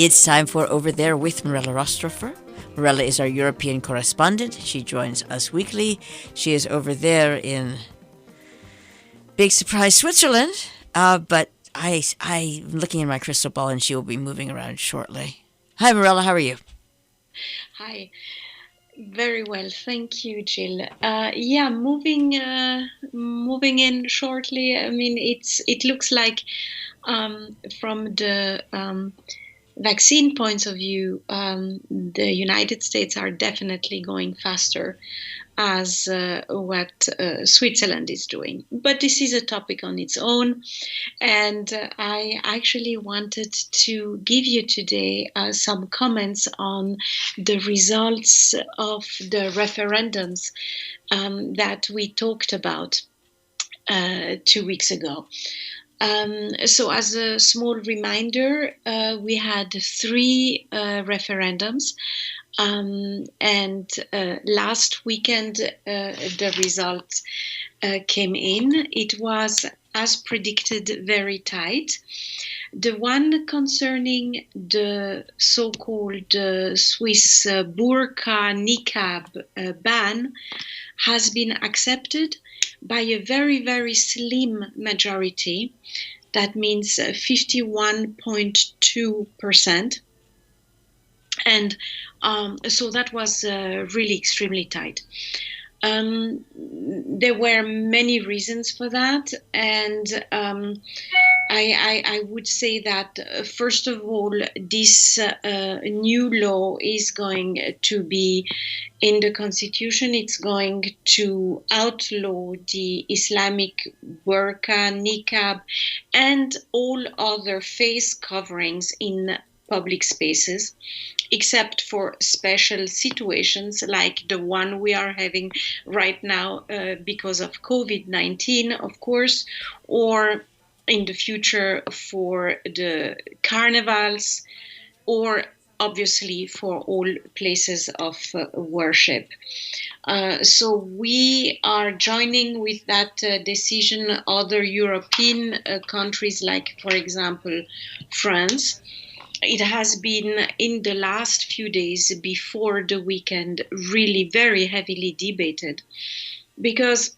It's time for Over There with Mirella Rastorfer. Mirella is our European correspondent. She joins us weekly. She is over there in big surprise Switzerland, but I'm looking in my crystal ball and she will be moving around shortly. Hi, Mirella, how are you? Hi, very well, thank you, Jill. Moving in shortly. I mean, it looks like from the vaccine points of view, the United States are definitely going faster as what Switzerland is doing. But this is a topic on its own. And I actually wanted to give you today some comments on the results of the referendums that we talked about 2 weeks ago. So as a small reminder, we had three referendums. And last weekend, the results came in. It was, as predicted, very tight. The one concerning the so-called Swiss burqa niqab ban has been accepted by a very, very slim majority. That means 51.2%. And so that was really extremely tight. There were many reasons for that, and I would say that first of all, this new law is going to be in the constitution. It's going to outlaw the Islamic burqa, niqab, and all other face coverings in public spaces, except for special situations like the one we are having right now because of COVID-19, of course, or in the future for the carnivals, or obviously for all places of worship. So we are joining with that decision other European countries like, for example, France. It has been in the last few days before the weekend really very heavily debated, because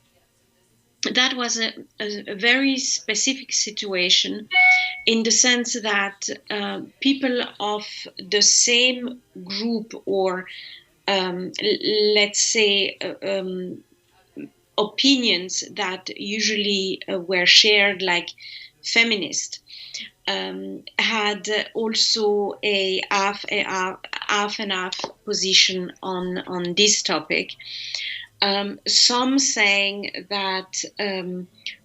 that was a very specific situation in the sense that people of the same group, or let's say opinions that usually were shared, like feminist, had also a half and half position on this topic. Some saying that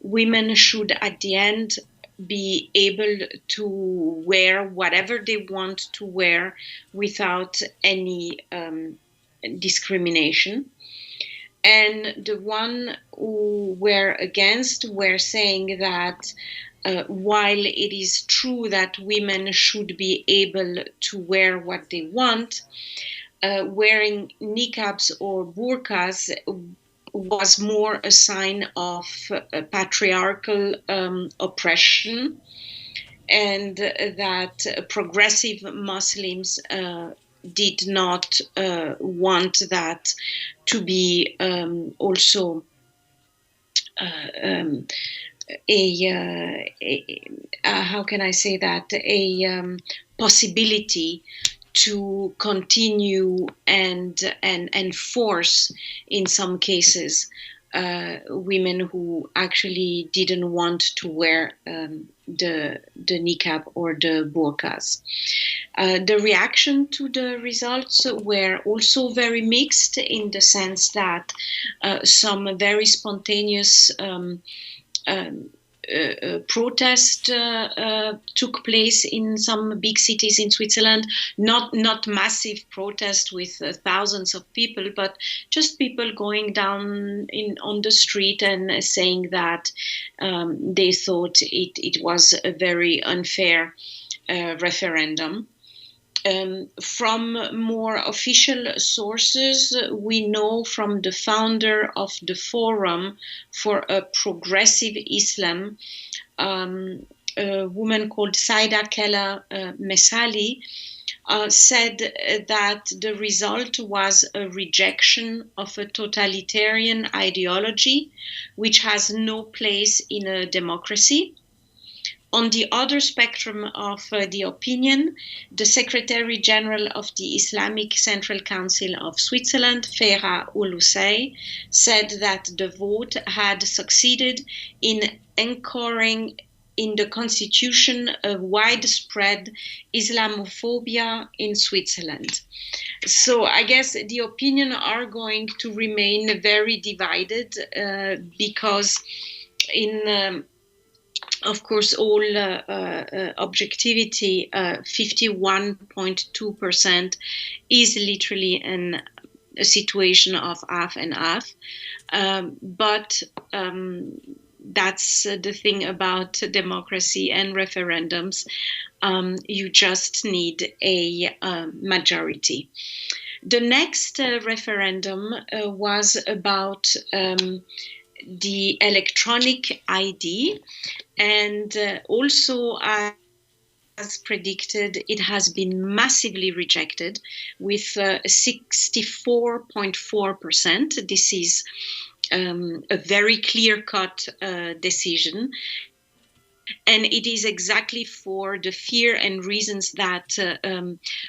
women should at the end be able to wear whatever they want to wear without any discrimination. And the one who were against were saying that while it is true that women should be able to wear what they want, wearing niqabs or burqas was more a sign of patriarchal oppression, and that progressive Muslims did not want that to be also how can I say that, a possibility to continue and force, in some cases, women who actually didn't want to wear the niqab or the burqas. The reaction to the results were also very mixed, in the sense that some very spontaneous protest took place in some big cities in Switzerland. Not massive protest with thousands of people, but just people going down on the street and saying that they thought it was a very unfair referendum. From more official sources, we know from the founder of the Forum for a Progressive Islam, a woman called Saida Keller-Messali, said that the result was a rejection of a totalitarian ideology which has no place in a democracy. On the other spectrum of the opinion, the Secretary General of the Islamic Central Council of Switzerland, Farah Oulousseï, said that the vote had succeeded in anchoring in the constitution a widespread Islamophobia in Switzerland. So I guess the opinion are going to remain very divided because of course, all objectivity, 51.2% is literally a situation of half and half. But that's the thing about democracy and referendums. You just need a majority. The next referendum was about the electronic ID, and also as predicted, it has been massively rejected with 64.4%. This is a very clear-cut decision. And it is exactly for the fear and reasons that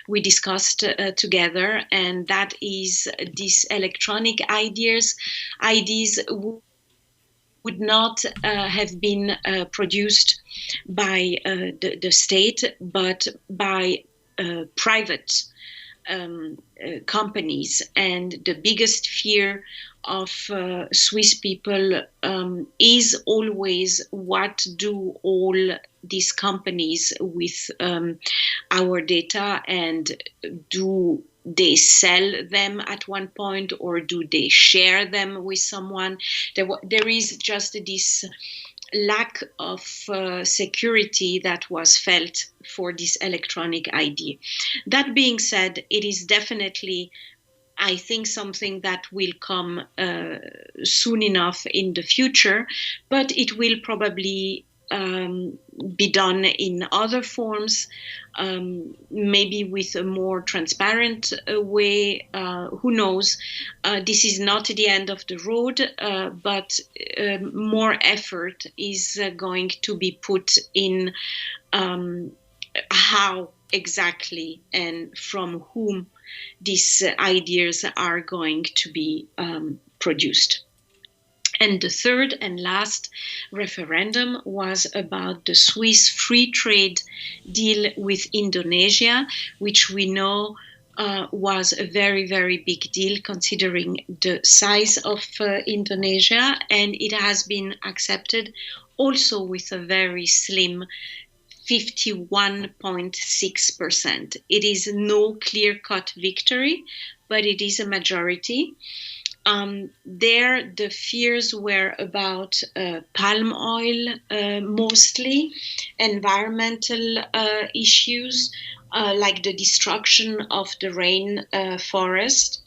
we discussed together, and that is these electronic IDs would not have been produced by the state, but by private companies. And the biggest fear of Swiss people is always, what do all these companies with our data, and do they sell them at one point, or do they share them with someone? There is just this lack of security that was felt for this electronic ID. That being said, it is definitely, I think, something that will come soon enough in the future, but it will probably be done in other forms, maybe with a more transparent way. Who knows? This is not the end of the road, but more effort is going to be put in how exactly and from whom these ideas are going to be produced. And the third and last referendum was about the Swiss free trade deal with Indonesia, which we know was a very, very big deal considering the size of Indonesia, and it has been accepted also with a very slim 51.6%. It is no clear-cut victory, but it is a majority. There, the fears were about palm oil, mostly environmental issues, like the destruction of the rain forest,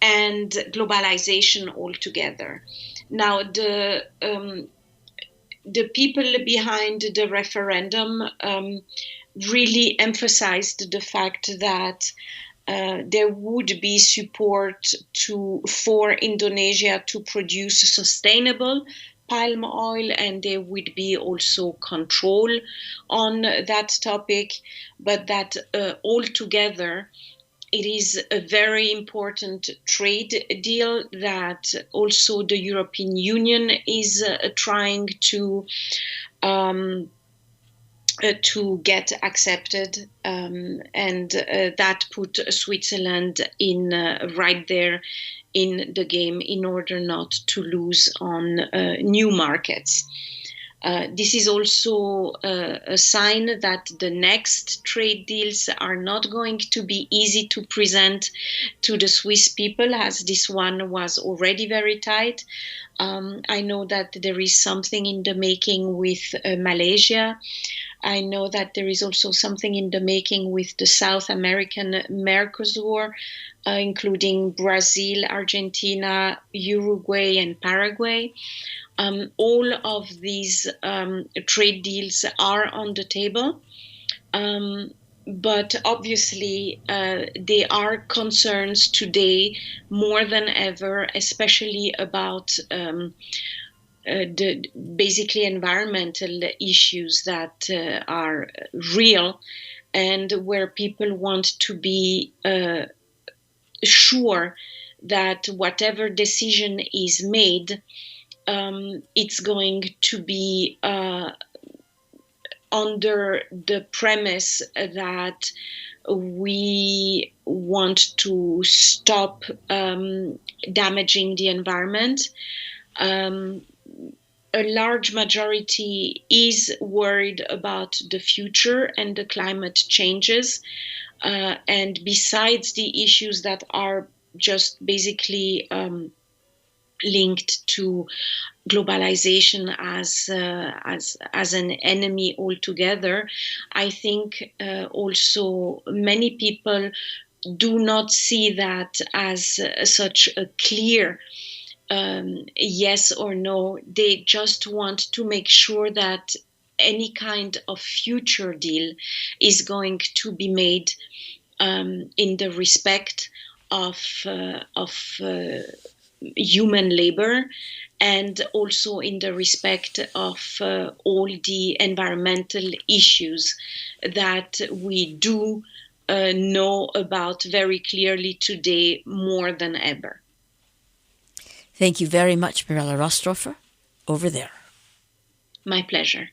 and globalization altogether. Now, the people behind the referendum really emphasized the fact that there would be support for Indonesia to produce sustainable palm oil, and there would be also control on that topic, but that altogether it is a very important trade deal that also the European Union is trying to get accepted, and that put Switzerland in right there in the game in order not to lose on new markets. This is also a sign that the next trade deals are not going to be easy to present to the Swiss people, as this one was already very tight. I know that there is something in the making with Malaysia. I know that there is also something in the making with the South American Mercosur, including Brazil, Argentina, Uruguay, and Paraguay. All of these trade deals are on the table. But obviously, there are concerns today more than ever, especially about the basically environmental issues that are real, and where people want to be sure that whatever decision is made, it's going to be under the premise that we want to stop damaging the environment. A large majority is worried about the future and the climate changes. And besides the issues that are just basically linked to globalization as an enemy altogether, I think also many people do not see that as such a clear yes or no. They just want to make sure that any kind of future deal is going to be made in the respect of human labor, and also in the respect of all the environmental issues that we do know about very clearly today more than ever. Thank you very much, Mirella Rastorfer. Over there. My pleasure.